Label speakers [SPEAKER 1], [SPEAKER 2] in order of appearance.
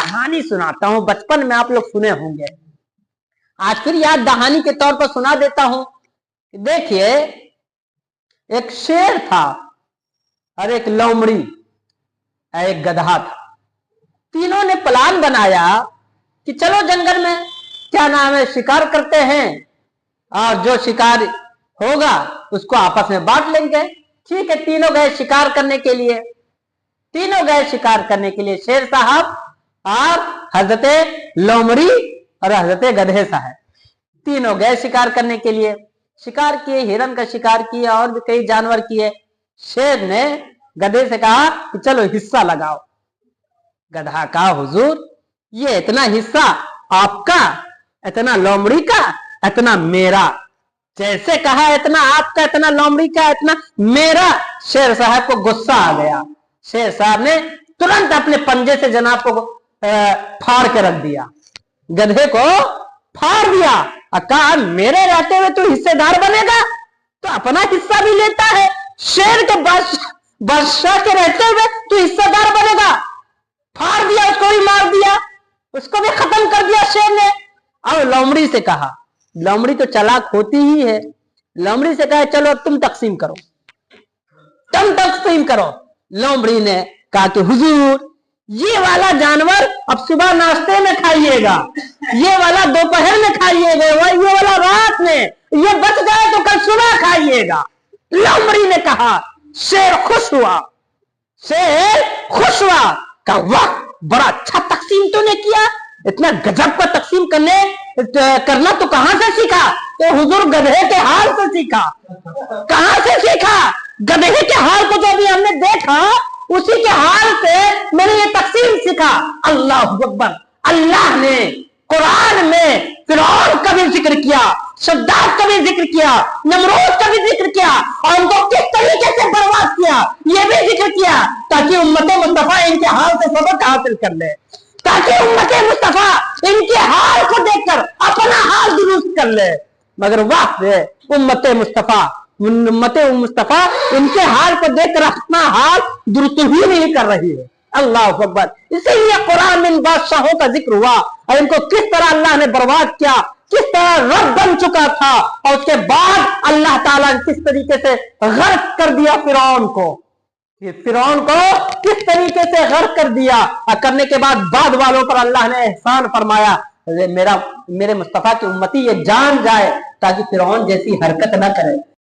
[SPEAKER 1] कहानी सुनाता हूं, बचपन में आप लोग सुने होंगे, आज फिर याद दहानी के तौर पर सुना देता हूं। देखिए, एक शेर था और एक लोमड़ी, एक गधा था। तीनों ने प्लान बनाया कि चलो जंगल में क्या नाम है शिकार करते हैं, और जो शिकार होगा उसको आपस में बांट लेंगे। ठीक है, तीनों गए शिकार करने के लिए। तीनों गए शिकार करने के लिए, शेर साहब और हजरत लोमड़ी और हजरत गधे साहब, तीनों गए शिकार करने के लिए। शिकार किए, हिरन का शिकार किया और भी कई जानवर किए। शेर ने गधे से कहा कि चलो हिस्सा लगाओ। गधा कहा हुजूर ये इतना हिस्सा आपका, इतना लोमड़ी का, इतना मेरा। जैसे कहा इतना आपका, इतना लोमड़ी का, इतना मेरा। शेर साहब को गुस्सा आ गया। शेर साहब ने तुरंत अपने पंजे से जनाब को फाड़ के रख दिया, गधे को फाड़ दिया और कहा मेरे रहते हुए तू हिस्सेदार बनेगा, तो अपना हिस्सा भी लेता है। शेर के बादशाह के रहते हुए तू हिस्सेदार बनेगा। फाड़ दिया, उसको भी मार दिया, उसको भी खत्म कर दिया शेर ने। और लोमड़ी से कहा, लोमड़ी तो चालाक होती ही है, लोमड़ी से कहा चलो तुम तकसीम करो, तुम तकसीम करो। लोमड़ी ने कहा कि हुजूर ये वाला जानवर अब सुबह नाश्ते में खाइएगा, ये वाला दोपहर में खाइएगा, ये वाला रात में, ये बच जाए तो कल सुबह खाइएगा। लोमड़ी ने कहा, शेर खुश हुआ, शेर खुश हुआ, कहा वाह बड़ा अच्छा तकसीम तूने किया, इतना गजब का तकसीम करना तो कहां से सीखा? तो हुजूर गधे के हाल से सीखा। कहां से सीखा? गधे के हाल को जो अभी हमने देखा उसी के हाल से मैंने ये तकसीम सीखा। अल्लाह अकबर। अल्लाह ने कुरान में फिरौन का भी जिक्र किया, शद्दाद का भी जिक्र किया, नमरूद का भी जिक्र किया, और उनको किस तरीके से बर्बाद किया ये भी जिक्र किया, ताकि उम्मत मुस्तफा इनके हाल से सबक हासिल कर ले, ताकि उम्मत मुस्तफा इनके हाल को देखकर अपना हाल दुरुस्त कर ले। मगर वाह उम्मत मुस्तफा इनके हाल को देखकर अपना हाल दुरुस्त ही नहीं कर रही है। अल्लाह अकबर। इसीलिए कुरान में इन बादशाहों का जिक्र हुआ और इनको किस तरह अल्लाह ने बर्बाद किया, किस तरह रब बन चुका था, और उसके बाद अल्लाह ताला ने किस तरीके से गर्क कर दिया फिरौन को, फिरौन को किस तरीके से गर्क कर दिया, और करने के बाद वालों पर अल्लाह ने एहसान फरमाया, मेरे मुस्तफा की उम्मती ये जान जाए ताकि फिरौन जैसी हरकत ना करे।